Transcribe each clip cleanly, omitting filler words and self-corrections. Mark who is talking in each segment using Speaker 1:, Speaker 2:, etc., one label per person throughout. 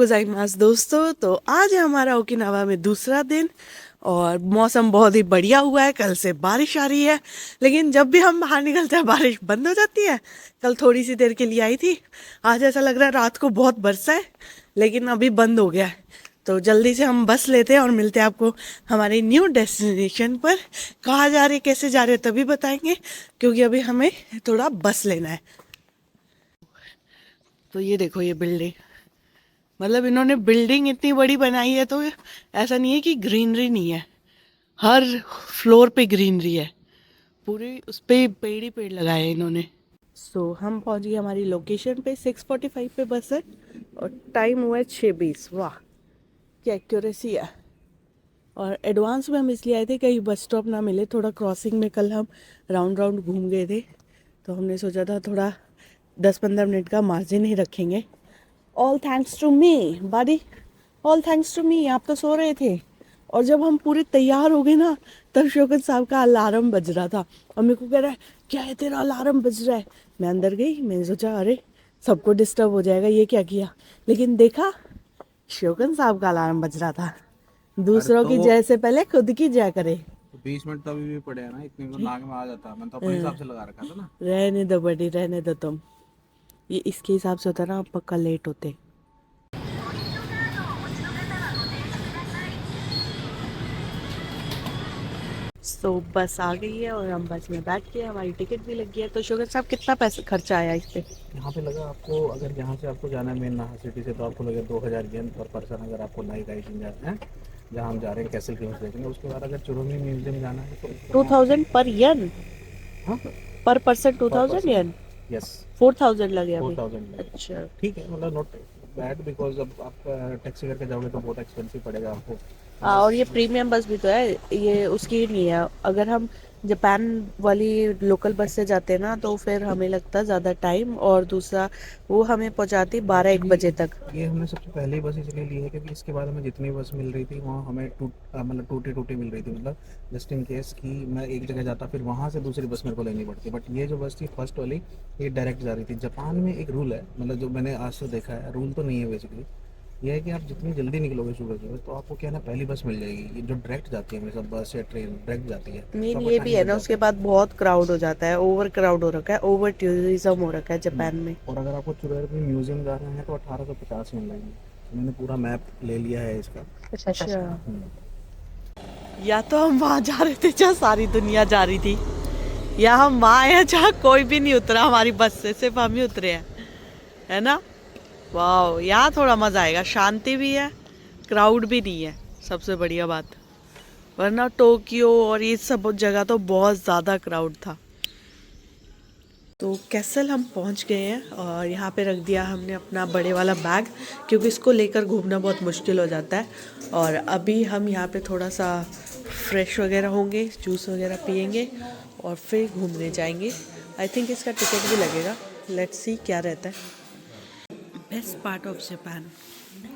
Speaker 1: गोजाइमास दोस्तों, तो आज है हमारा ओकिनावा में दूसरा दिन और मौसम बहुत ही बढ़िया हुआ है। कल से बारिश आ रही है, लेकिन जब भी हम बाहर निकलते हैं बारिश बंद हो जाती है। कल थोड़ी सी देर के लिए आई थी, आज ऐसा लग रहा है रात को बहुत बरसा है, लेकिन अभी बंद हो गया है। तो जल्दी से हम बस लेते हैं और मिलते हैं आपको हमारे न्यू डेस्टिनेशन पर। कहाँ जा रहे कैसे जा रहे तभी बताएंगे, क्योंकि अभी हमें थोड़ा बस लेना है। तो ये देखो, ये बिल्डिंग, मतलब इन्होंने बिल्डिंग इतनी बड़ी बनाई है, तो ऐसा नहीं है कि ग्रीनरी नहीं है। हर फ्लोर पे ग्रीनरी है, पूरे उस पे पेड़ ही पेड़ लगाए हैं इन्होंने। हम पहुंच गए हमारी लोकेशन पे। 6:45 पे बस है और टाइम हुआ है 6:20। वाह, क्या एक्यूरेसी है। और एडवांस में हम इसलिए आए थे कहीं बस स्टॉप ना मिले। थोड़ा क्रॉसिंग में कल हम राउंड राउंड घूम गए थे, तो हमने सोचा था थोड़ा 10-15 मिनट का मार्जिन ही रखेंगे। All thanks to me buddy, all thanks to me. आप तो सो रहे थे, और जब हम पूरे तैयार हो गए ना, तब शौकत साहब का अलार्म बज रहा था और मेरे को कह रहा है क्या है तेरा अलार्म बज रहा है। मैं अंदर गई, मैंने सोचा अरे सबको डिस्टर्ब हो जाएगा, ये क्या किया। लेकिन देखा, शौकत साहब का अलार्म बज रहा था।
Speaker 2: अरे
Speaker 1: दूसरों
Speaker 2: तो
Speaker 1: की जय से पहले खुद की जय करे।
Speaker 2: 20 मिनट तो अभी भी पड़े हैं ना, इतने में नाक में आ जाता। मैंने तो अपने हिसाब से लगा रखा था ना।
Speaker 1: रहने दो बड़ी, रहने दो तुम। ये इसके हिसाब से होता ना, आप पक्का लेट होते। बस आ गई है और हम बस में बैठ के, हमारी टिकट भी लग गई है। तो शुगर साहब, कितना पैसा खर्चा आया इस पे?
Speaker 2: यहाँ पे लगा आपको, अगर यहाँ से आपको जाना है मेन नाहा सिटी से, तो आपको लगे 2000 येन पर पर्सन। अगर आपको नाइट राइडिंग जाना है, जहाँ हम जा रहे हैं कैसल किंग्स देखने, उसके बाद अगर चुरुंगी म्यूजियम जाना है तो
Speaker 1: टू
Speaker 2: वहाँ पे।
Speaker 1: थाउजेंड पर यन?
Speaker 2: हाँ,
Speaker 1: पर पर्सन टू
Speaker 2: पर
Speaker 1: थाउजेंड
Speaker 2: पर्सन।
Speaker 1: यन?
Speaker 2: यस,
Speaker 1: 4,000 लगे
Speaker 2: फोर
Speaker 1: अभी?
Speaker 2: थाउजेंड लगेगा।
Speaker 1: अच्छा।
Speaker 2: ठीक है, मतलब नॉट बैड, बिकॉज अब आप टैक्सी करके जाओगे तो बहुत एक्सपेंसिव पड़ेगा आपको।
Speaker 1: हाँ, और ये
Speaker 2: बस
Speaker 1: प्रीमियम बस भी तो है, ये उसकी ही नहीं है। अगर हम जापान वाली लोकल बस से जाते हैं ना, तो फिर हमें लगता ज़्यादा टाइम, और दूसरा वो हमें पहुंचाती 12-1
Speaker 2: एक्चुअली
Speaker 1: बजे तक।
Speaker 2: ये हमने सबसे पहले ही बस इसलिए ली है क्योंकि इसके बाद हमें जितनी बस मिल रही थी वहाँ हमें मतलब टूटी टूटी मिल रही थी। मतलब जस्ट इन केस कि मैं एक जगह जाता फिर वहाँ से दूसरी बस मेरे को लेनी पड़ती। बट ये जो बस थी फर्स्ट वाली, ये डायरेक्ट जा रही थी। जापान में एक रूल है, मतलब जो मैंने आज से देखा है, रूल तो नहीं है बेसिकली। ये है कि आप जितनी जल्दी निकलोगे सुबह सुबह, तो आपको क्या है ना, पहली बस मिल जाएगी। ये जो डायरेक्ट जाती है हमेशा, बस या ट्रेन डायरेक्ट जाती है, तो
Speaker 1: मेन
Speaker 2: आपका
Speaker 1: ये भी
Speaker 2: टाइम
Speaker 1: है
Speaker 2: बच
Speaker 1: ना,
Speaker 2: जाता
Speaker 1: उसके
Speaker 2: है।
Speaker 1: बाद बहुत क्राउड हो जाता है, ओवर क्राउड हो रखा है, ओवर टूरिज्म हो रखा है जापान में।
Speaker 2: और अगर आपको चुराई म्यूजियम जाना है तो 1850 में लगेगी। तो मैंने पूरा मैप ले लिया है इसका।
Speaker 1: अच्छा।
Speaker 2: हम्म।
Speaker 1: या तो हम वहाँ जा रहे थे जहाँ सारी दुनिया जा रही थी, या हम वहाँ आए हैं जहाँ कोई भी नहीं उतरा हमारी बस से, सिर्फ हम ही उतरे हैं, है ना। वाह, यहाँ थोड़ा मज़ा आएगा, शांति भी है, क्राउड भी नहीं है, सबसे बढ़िया बात। वरना टोक्यो और ये सब जगह तो बहुत ज़्यादा क्राउड था। तो कैसल हम पहुंच गए हैं और यहाँ पे रख दिया हमने अपना बड़े वाला बैग, क्योंकि इसको लेकर घूमना बहुत मुश्किल हो जाता है। और अभी हम यहाँ पे थोड़ा सा फ्रेश वगैरह होंगे, जूस वगैरह पियेंगे और फिर घूमने जाएंगे। आई थिंक इसका टिकट भी लगेगा, लेट्स सी क्या रहता है। बेस्ट पार्ट ऑफ जापान,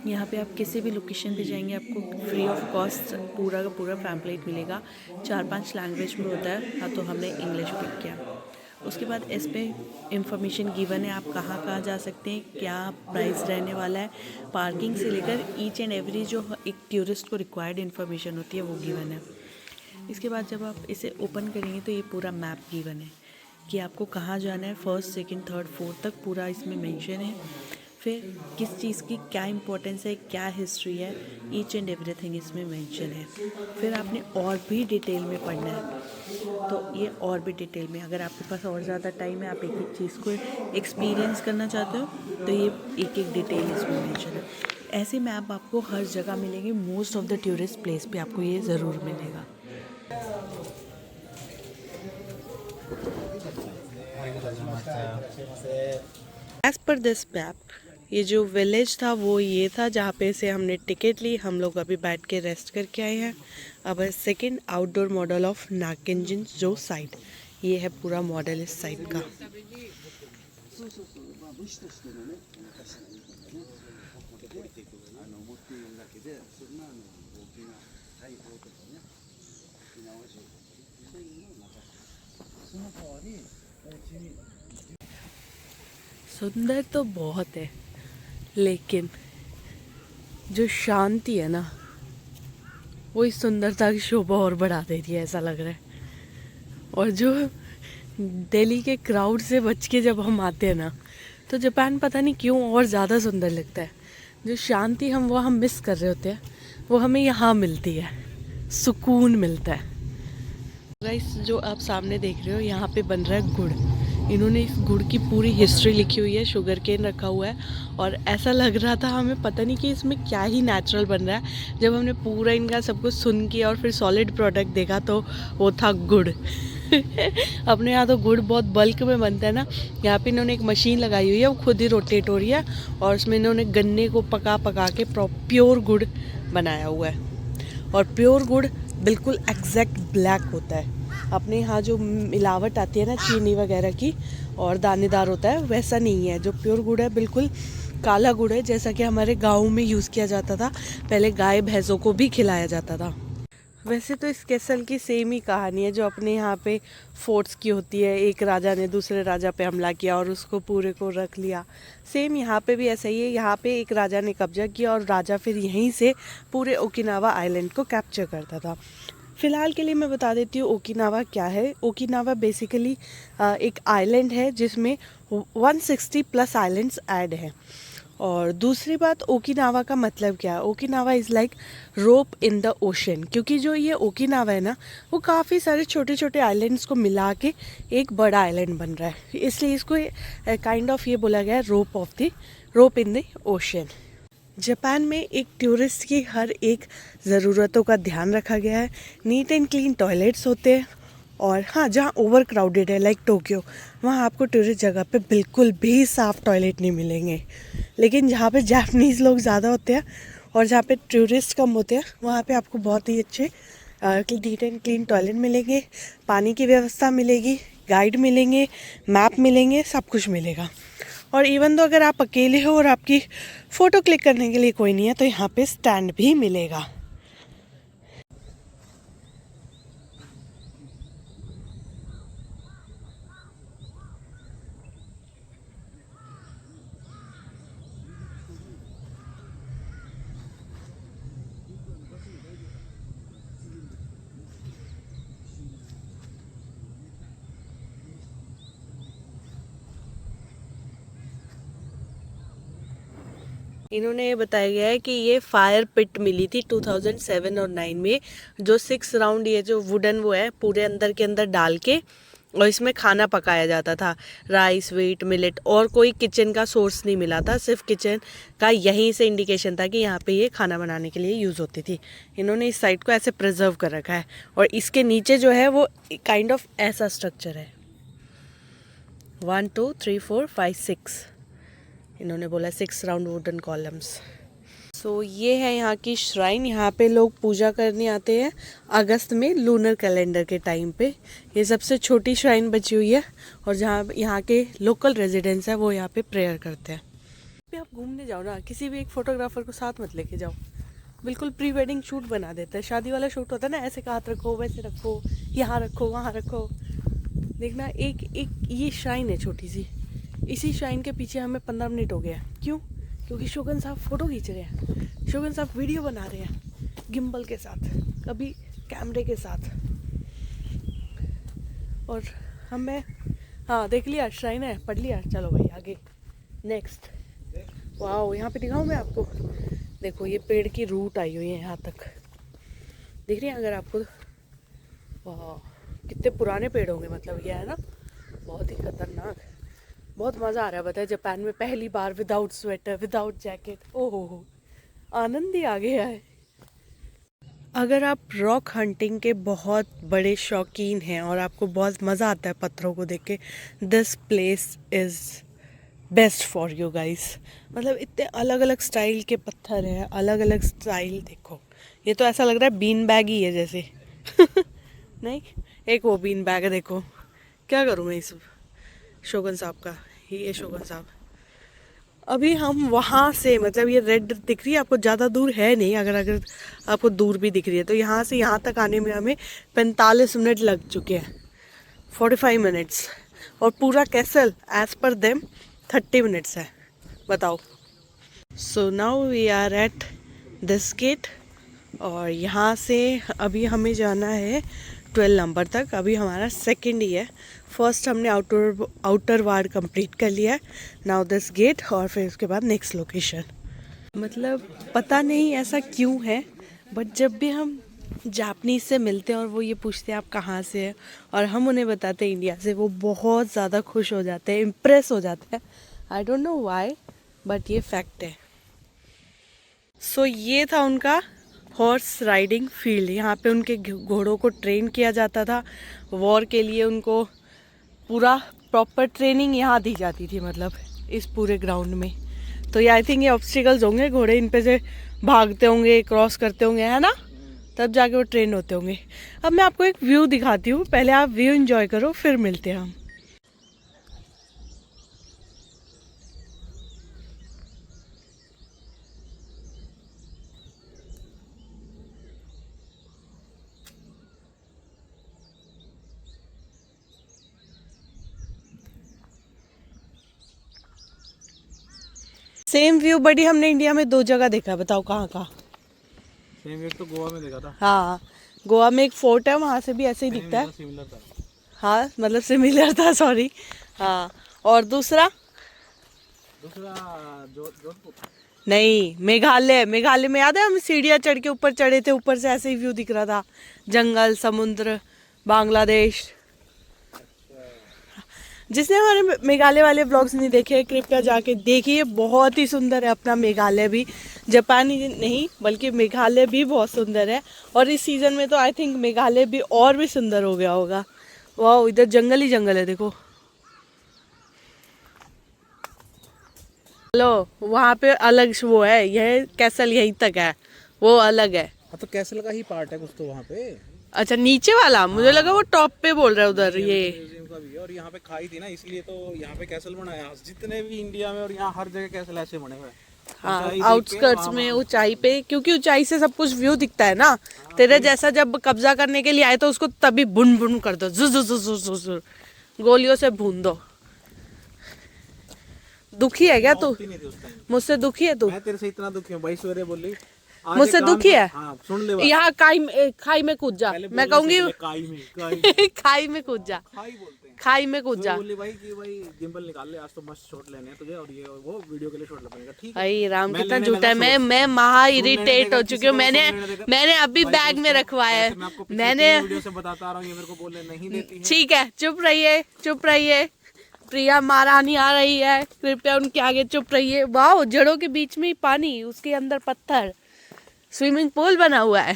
Speaker 1: यहाँ पे आप किसी भी लोकेशन पे जाएंगे आपको फ्री ऑफ कॉस्ट पूरा का पूरा पैम्पलेट मिलेगा। 4-5 लैंग्वेज में होता है। हाँ, तो हमने इंग्लिश पिक किया। उसके बाद इस पे इंफॉर्मेशन गिवन है, आप कहाँ कहाँ जा सकते हैं, क्या प्राइस रहने वाला है, पार्किंग से लेकर ईच एंड एवरी जो एक टूरिस्ट को रिक्वायर्ड इन्फॉर्मेशन होती है वो गिवन है। इसके बाद जब आप इसे ओपन करेंगे तो ये पूरा मैप गिवन है कि आपको कहाँ जाना है, फर्स्ट सेकंड थर्ड फोर्थ तक पूरा इसमें मेंशन है। फिर किस चीज़ की क्या इंपॉर्टेंस है, क्या हिस्ट्री है, ईच एंड एवरीथिंग इसमें मेंशन है। फिर आपने और भी डिटेल में पढ़ना है, तो ये और भी डिटेल में, अगर आपके पास और ज़्यादा टाइम है, आप एक एक चीज़ को एक्सपीरियंस करना चाहते हो, तो ये एक एक डिटेल इसमें मेंशन है। ऐसे मैप आपको हर जगह मिलेंगे, most of the tourist place पे आपको ये ज़रूर मिलेगा। एज पर दिस मैप, ये जो विलेज था वो ये था जहाँ पे से हमने टिकट ली। हम लोग अभी बैठ के रेस्ट करके आए हैं। अब है सेकेंड आउटडोर मॉडल ऑफ नाकिंजिन जो साइड, ये है पूरा मॉडल इस साइड का। सुंदर तो बहुत है, लेकिन जो शांति है ना, वो इस सुंदरता की शोभा और बढ़ा देती है, ऐसा लग रहा है। और जो दिल्ली के क्राउड से बच के जब हम आते हैं ना, तो जापान पता नहीं क्यों और ज़्यादा सुंदर लगता है। जो शांति हम वहाँ मिस कर रहे होते हैं, वो हमें यहाँ मिलती है, सुकून मिलता है। गाइस, जो आप सामने देख रहे हो, यहाँ पे बन रहा है गुड़। इन्होंने इस गुड़ की पूरी हिस्ट्री लिखी हुई है, शुगर केन रखा हुआ है, और ऐसा लग रहा था हमें पता नहीं कि इसमें क्या ही नेचुरल बन रहा है। जब हमने पूरा इनका सब कुछ सुन किया और फिर सॉलिड प्रोडक्ट देखा, तो वो था गुड़। अपने यहाँ तो गुड़ बहुत बल्क में बनता है ना, यहाँ पे इन्होंने एक मशीन लगाई हुई है, वो खुद ही रोटेट हो रही है, और उसमें इन्होंने गन्ने को पका पका के प्योर गुड़ बनाया हुआ है। और प्योर गुड़ बिल्कुल एग्जैक्ट ब्लैक होता है। अपने यहाँ जो मिलावट आती है ना चीनी वगैरह की, और दानेदार होता है, वैसा नहीं है। जो प्योर गुड़ है बिल्कुल काला गुड़ है, जैसा कि हमारे गाँव में यूज़ किया जाता था पहले, गाय भैंसों को भी खिलाया जाता था। वैसे तो इस कैसल की सेम ही कहानी है जो अपने यहाँ पे फोर्ट्स की होती है। एक राजा ने दूसरे राजा पे हमला किया और उसको पूरे को रख लिया। सेम यहाँ पे भी ऐसा ही है। यहाँ पे एक राजा ने कब्जा किया और राजा फिर यहीं से पूरे ओकिनावा आइलैंड को कैप्चर करता था। फ़िलहाल के लिए मैं बता देती हूँ ओकिनावा क्या है। ओकिनावा बेसिकली एक आइलैंड है जिसमें 160 प्लस आइलैंड्स ऐड हैं। और दूसरी बात, ओकिनावा का मतलब क्या है? Okinawa is like rope in the ocean, क्योंकि जो ये ओकिनावा है ना, वो काफ़ी सारे छोटे छोटे आइलैंड्स को मिला के एक बड़ा आइलैंड बन रहा है, इसलिए इसको काइंड ऑफ ये बोला गया है रोप इन द ओशन। जापान में एक टूरिस्ट की हर एक ज़रूरतों का ध्यान रखा गया है। नीट एंड क्लीन टॉयलेट्स होते हैं, और हाँ, जहाँ ओवर क्राउडेड है लाइक टोक्यो, वहाँ आपको टूरिस्ट जगह पे बिल्कुल भी साफ़ टॉयलेट नहीं मिलेंगे। लेकिन जहाँ पे जापानीज़ लोग ज़्यादा होते हैं और जहाँ पे टूरिस्ट कम होते हैं, वहाँ पे आपको बहुत ही अच्छे नीट एंड क्लीन टॉयलेट मिलेंगे, पानी की व्यवस्था मिलेगी, गाइड मिलेंगे, मैप मिलेंगे, सब कुछ मिलेगा। और इवन तो अगर आप अकेले हो और आपकी फ़ोटो क्लिक करने के लिए कोई नहीं है, तो यहाँ पे स्टैंड भी मिलेगा। इन्होंने ये बताया गया है कि ये फायर पिट मिली थी 2007 और 9 में, जो 6 राउंड ये जो वुडन वो है पूरे अंदर के अंदर डाल के, और इसमें खाना पकाया जाता था, राइस, व्हीट, मिलेट, और कोई किचन का सोर्स नहीं मिला था, सिर्फ किचन का यहीं से इंडिकेशन था कि यहाँ पे ये खाना बनाने के लिए यूज़ होती थी। इन्होंने इस साइट को ऐसे प्रिजर्व कर रखा है, और इसके नीचे जो है वो काइंड ऑफ ऐसा स्ट्रक्चर है। 1 2 3 4 5 6 इन्होंने बोला 6 राउंड वुडन कॉलम्स। सो ये है यहाँ की श्राइन। यहाँ पे लोग पूजा करने आते हैं अगस्त में लूनर कैलेंडर के टाइम पे। ये सबसे छोटी श्राइन बची हुई है, और जहाँ यहाँ के लोकल रेजिडेंट्स हैं वो यहाँ पे प्रेयर करते हैं। पे आप घूमने जाओ ना, किसी भी एक फोटोग्राफर को साथ मत लेके जाओ, बिल्कुल प्री वेडिंग शूट बना देता है। शादी वाला शूट होता है ना, ऐसे हाथ रखो, वैसे रखो, यहाँ रखो, वहाँ रखो। देखना, एक ये श्राइन है छोटी सी, इसी श्राइन के पीछे हमें 15 मिनट हो गया। क्यों? क्योंकि शोगन साहब फ़ोटो खींच रहे हैं, शोगन साहब वीडियो बना रहे हैं, गिम्बल के साथ, कभी कैमरे के साथ। और हमें हाँ देख लिया, श्राइन है, पढ़ लिया, चलो भाई आगे नेक्स्ट। वाह, यहाँ पे दिखाऊँ मैं आपको, देखो ये पेड़ की रूट आई हुई है यहाँ तक, दिख रही है अगर आपको? वाह, कितने पुराने पेड़ होंगे, मतलब ये है ना, बहुत ही खतरनाक। बहुत मज़ा आ रहा है, बताए जापान में पहली बार विदाउट स्वेटर, विदाउट जैकेट। ओहो, आनंद ही आ गया है। अगर आप रॉक हंटिंग के बहुत बड़े शौकीन हैं और आपको बहुत मज़ा आता है पत्थरों को देख के, this place is best for you guys. मतलब इतने अलग अलग स्टाइल के पत्थर हैं, अलग अलग स्टाइल। देखो, ये तो ऐसा लग रहा है बीन बैग ही है जैसे। नहीं, एक वो बीन बैग है, देखो। क्या करूँ मैं इस शोगन साहब का, ये शोगन साहब। अभी हम वहाँ से, मतलब ये रेड दिख रही है आपको, ज़्यादा दूर है नहीं, अगर आपको दूर भी दिख रही है तो यहाँ से यहाँ तक आने में हमें 45 मिनट लग चुके हैं, 45 मिनट्स। और पूरा कैसल एज पर देम 30 मिनट्स है, बताओ। So now we are at this gate, और यहाँ से अभी हमें जाना है 12 नंबर तक। अभी हमारा सेकंड ही है, फर्स्ट हमने आउटर वार्ड कंप्लीट कर लिया है। नाउ दिस गेट, और फिर उसके बाद नेक्स्ट लोकेशन। मतलब पता नहीं ऐसा क्यों है, बट जब भी हम जापनीज से मिलते हैं और वो ये पूछते हैं आप कहाँ से हैं, और हम उन्हें बताते हैं इंडिया से, वो बहुत ज़्यादा खुश हो जाते हैं, इम्प्रेस हो जाते हैं। I don't know why, but ये फैक्ट है। सो ये था उनका हॉर्स राइडिंग फील्ड। यहाँ पे उनके घोड़ों को ट्रेन किया जाता था वॉर के लिए। उनको पूरा प्रॉपर ट्रेनिंग यहाँ दी जाती थी, मतलब इस पूरे ग्राउंड में। तो ये आई थिंक ये ऑब्स्टिकल्स होंगे, घोड़े इन पे से भागते होंगे, क्रॉस करते होंगे, है ना, तब जाके वो ट्रेन होते होंगे। अब मैं आपको एक व्यू दिखाती हूँ, पहले आप व्यू एंजॉय करो, फिर मिलते हैं हम। सेम व्यू बड़ी हमने इंडिया में 2 जगह देखा है, बताओ कहाँ कहाँ?
Speaker 2: सेम एक तो गोवा में देखा था।
Speaker 1: हाँ, गोवा में एक फोर्ट है, वहाँ से भी ऐसे ही दिखता है।
Speaker 2: सिमिलर था।
Speaker 1: हाँ मतलब सिमिलर था, सॉरी। हाँ, और दूसरा
Speaker 2: जोधपुर।
Speaker 1: नहीं, मेघालय। मेघालय में याद है हम सीढ़ियाँ चढ़ के ऊपर चढ़े थे, ऊपर से ऐसे ही व्यू दिख रहा था, जंगल, समुद्र, बांग्लादेश। जिसने हमारे मेघालय वाले व्लॉग्स नहीं देखे, कृपया जाके देखिए, बहुत ही सुंदर है अपना मेघालय भी। जापान ही नहीं बल्कि मेघालय भी बहुत सुंदर है, और इस सीज़न में तो आई थिंक मेघालय भी और भी सुंदर हो गया होगा। वाह, इधर जंगल ही जंगल है, देखो। चलो, वहाँ पे अलग वो है, यह कैसल यहीं तक है, वो अलग है।
Speaker 2: हाँ तो कैसल का ही पार्ट है कुछ तो वहाँ पे।
Speaker 1: अच्छा, नीचे वाला मुझे लगा वो टॉप पे बोल रहा है उधर। ये
Speaker 2: म्यूजियम का भी है, और यहाँ पे खाई थी ना, इसलिए तो यहाँ पे कैसल बनाया। जितने भी इंडिया में और यहाँ हर जगह कैसल ऐसे बने हुए हैं।
Speaker 1: हाँ, आउटस्कर्ट्स में, ऊंचाई पे, क्योंकि ऊंचाई से सब कुछ व्यू दिखता है ना। तेरे जैसा जब कब्जा करने के लिए आए तो उसको तभी बुन बुन कर दो, जुजुजुजुजुजुर, गोलियों से भून दो। दुखी है क्या तू? मुझसे दुखी है तू?
Speaker 2: मैं तेरे से इतना दुखी हूँ भाई, सवेरे बोली
Speaker 1: मुझसे दुखी है?
Speaker 2: हाँ, सुन ले बात।
Speaker 1: यहाँ खाई में कूद जा, मैं कहूंगी खाई में कूद जा,
Speaker 2: खाई बोलते हैं।
Speaker 1: खाई में कूद जा।
Speaker 2: बोली भाई कि भाई गिम्बल निकाल ले, आज तो मस्त शॉट लेने हैं तुझे, और ये वो वीडियो के लिए शॉट लगेगा, ठीक है।
Speaker 1: भाई राम,
Speaker 2: मैं
Speaker 1: कितना
Speaker 2: लेने
Speaker 1: झूठा है।
Speaker 2: लगा
Speaker 1: मैं महा
Speaker 2: सुन लेने
Speaker 1: इरिटेट
Speaker 2: देगा,
Speaker 1: हो
Speaker 2: किसी
Speaker 1: चुकी हूँ।
Speaker 2: को
Speaker 1: मैंने
Speaker 2: सुन लेने देगा।
Speaker 1: मैंने अभी
Speaker 2: भाई
Speaker 1: बैग में रखवाया है।
Speaker 2: मैं आपको पिछले
Speaker 1: मैंने
Speaker 2: 3 वीडियो से बताता रहा हूँ, ये मेरे को बोलने नहीं देती है।
Speaker 1: ठीक है, चुप रहिए, चुप रहिए। प्रिया महारानी आ रही है, कृपया उनके आगे चुप रहिए। वाह, जड़ों के बीच में ही पानी, उसके अंदर पत्थर, स्विमिंग पूल बना हुआ है।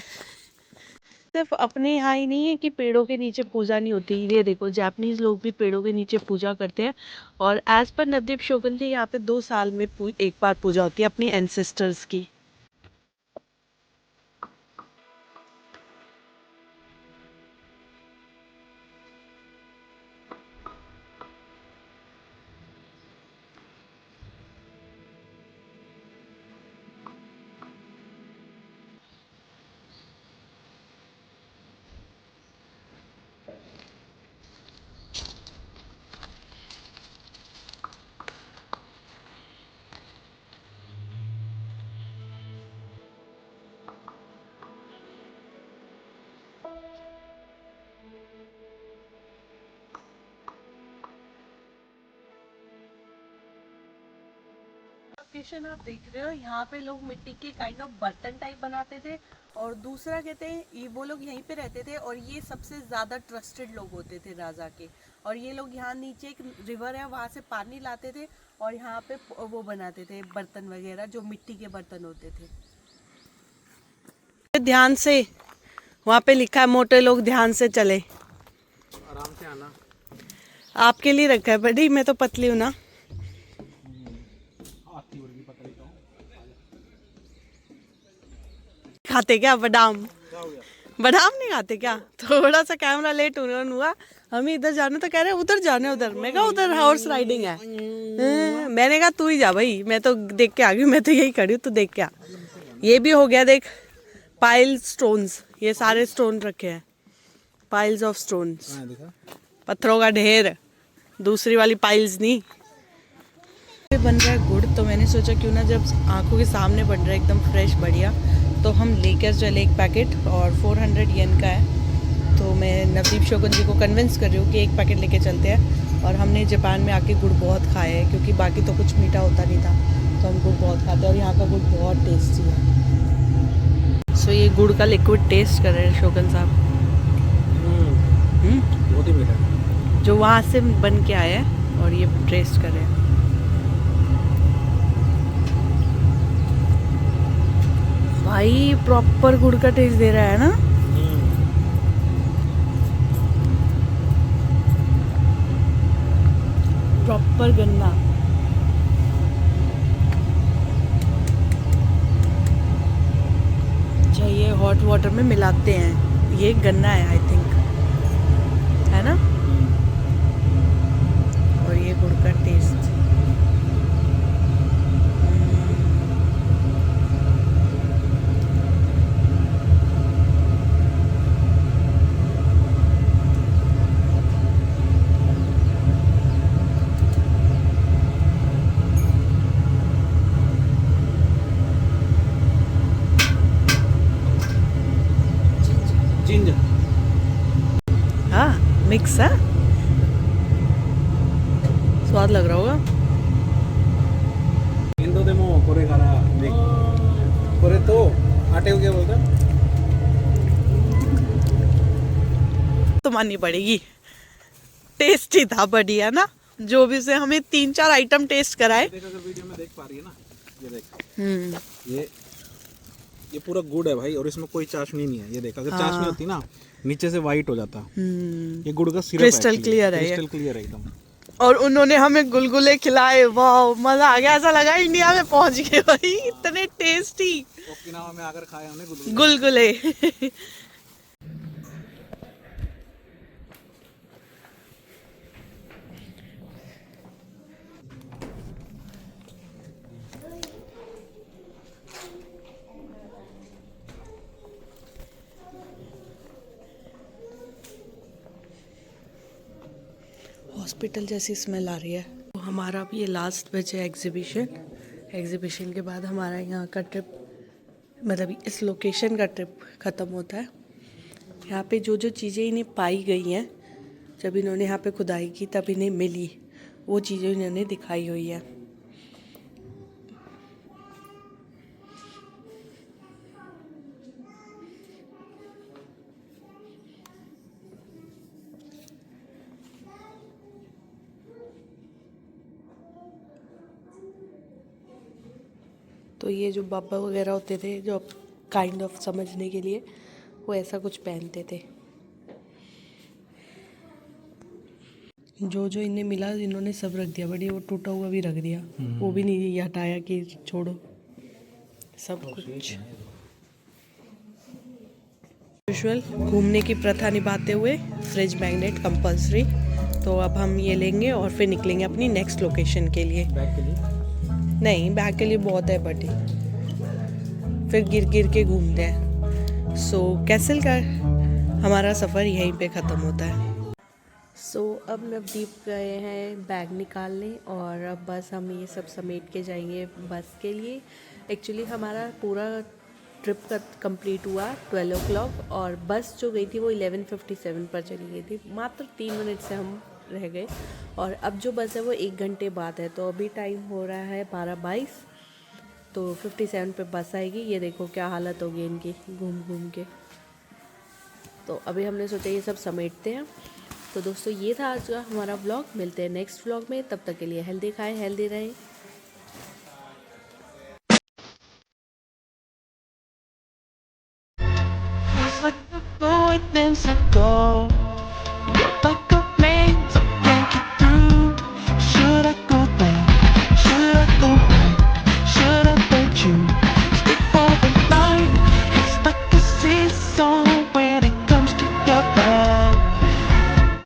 Speaker 1: सिर्फ अपने यहाँ ही नहीं है कि पेड़ों के नीचे पूजा नहीं होती। ये देखो, जापानीज लोग भी पेड़ों के नीचे पूजा करते हैं, और एज पर नवदीप शोगुन यहाँ पे 2 साल में एक बार पूजा होती है अपनी एंसेस्टर्स की। लोकेशन आप देख रहे हो, यहाँ पे लोग मिट्टी के काइंड ऑफ बर्तन टाइप बनाते थे, और दूसरा कहते हैं ये वो लोग यहीं पे रहते थे, और ये सबसे ज्यादा ट्रस्टेड लोग होते थे राजा के। और ये लोग यहाँ नीचे एक रिवर है, वहां से पानी लाते थे, और यहाँ पे वो बनाते थे बर्तन वगैरह, जो मिट्टी के बर्तन होते थे। ध्यान से, वहाँ पे लिखा है मोटे लोग ध्यान से चले।
Speaker 2: आराम से आना,
Speaker 1: आपके लिए रखा है बड़ी, मैं तो पतली हूँ ना। खाते क्या बादाम? बादाम नहीं खाते क्या? थोड़ा सा कैमरा लेट ऑन हुआ, हमें इधर जाना तो कह रहे उधर जाने, उधर। मैं कहा उधर हॉर्स राइडिंग है। मैंने कहा तू ही जा भाई, मैं तो देख के आ गई, मैं तो यही खड़ी हूँ, तू देख के आ। ये भी हो गया, देख, पाइल स्टोन्स, ये सारे स्टोन रखे हैं, पाइल्स ऑफ स्टोन्स, पत्थरों का ढेर, दूसरी वाली पाइल्स नहीं। बन रहा है गुड़, तो मैंने सोचा क्यों ना जब आंखों के सामने बन रहा है एकदम फ्रेश बढ़िया, तो हम लेकर चले एक पैकेट, और 400 येन का है। तो मैं नवदीप शोकन जी को कन्विंस कर रही हूँ कि एक पैकेट लेके चलते हैं। और हमने जापान में आके गुड़ बहुत खाया है, क्योंकि बाकी तो कुछ मीठा होता नहीं था, तो हम गुड़ बहुत खाते हैं और यहाँ का गुड़ बहुत टेस्टी है। सो ये गुड़ का लिक्विड टेस्ट कर रहे हैं शोकन साहब।
Speaker 2: बहुत ही मीठा है।
Speaker 1: जो वहाँ से बन के आया है और ये टेस्ट कर रहे हैं। भाई प्रॉपर गुड़ का टेस्ट दे रहा है ना। प्रॉपर गन्ना। अच्छा ये हॉट वाटर में मिलाते हैं, ये गन्ना है आई थिंक, है ना। और ये गुड़ का टेस्ट।
Speaker 2: जिंजर।
Speaker 1: हाँ मिक्स है, स्वाद लग रहा होगा।
Speaker 2: इंदो देमो कोरे खारा देख कोरे तो आटे को क्या बोलता है?
Speaker 1: तो माननी पड़ेगी, टेस्टी था बढ़िया ना। जो भी से हमें 3-4 आइटम टेस्ट कराए।
Speaker 2: देख अगर वीडियो में देख पा रही है ना, ये देख ये पूरा गुड़ है भाई, और इसमें कोई चाशनी नहीं है। ये देख अगर चाशनी होती ना नीचे से वाइट हो जाता। ये गुड़ का सिरप है,
Speaker 1: क्रिस्टल क्लियर है,
Speaker 2: क्रिस्टल क्लियर है एकदम।
Speaker 1: और उन्होंने हमें गुलगुले खिलाए, वाह मजा आ गया। ऐसा लगा इंडिया में पहुंच गए भाई, इतने टेस्टी
Speaker 2: ओकिनावा में आकर खाए हमने
Speaker 1: गुलगुले। हॉस्पिटल जैसी स्मेल आ रही है। तो हमारा भी ये लास्ट बचे एग्जीबिशन के बाद हमारा यहाँ का ट्रिप, मतलब इस लोकेशन का ट्रिप ख़त्म होता है। यहाँ पे जो जो चीज़ें इन्हें पाई गई हैं, जब इन्होंने यहाँ पे खुदाई की तब इन्हें मिली, वो चीज़ें इन्होंने दिखाई हुई है। तो ये जो बाबा वगैरह होते थे, जो काइंड ऑफ समझने के लिए वो ऐसा कुछ पहनते थे। जो जो इन्हें मिला इन्होंने सब रख दिया, बड़ी वो टूटा हुआ भी रख दिया, वो भी नहीं ये हटाया कि छोड़ो, सब कुछ। यूजुअल घूमने की प्रथा निभाते हुए फ्रिज मैग्नेट कंपल्सरी। तो अब हम ये लेंगे और फिर निकलेंगे अपनी नेक्स्ट लोकेशन के लिए।
Speaker 2: बैग के लिए
Speaker 1: नहीं, बैग के लिए बहुत है बट फिर गिर के घूमते हैं। सो कैसल का हमारा सफ़र यहीं पे ख़त्म होता है। सो अब नवदीप गए हैं बैग निकालने, और अब बस हम ये सब समेट के जाएंगे बस के लिए। एक्चुअली हमारा पूरा ट्रिप का कंप्लीट हुआ 12 o'clock, और बस जो गई थी वो 11:57 पर चली गई थी। मात्र 3 मिनट से हम रह गए, और अब जो बस है वो 1 घंटे बाद है। तो अभी टाइम हो रहा है 12:22, तो 57 पे बस आएगी। ये देखो क्या हालत होगी इनकी घूम घूम के। तो अभी हमने सोचा ये सब समेटते हैं। तो दोस्तों ये था आज का हमारा व्लॉग। मिलते हैं नेक्स्ट व्लॉग में, तब तक के लिए हेल्दी खाएं, हेल्दी रहें।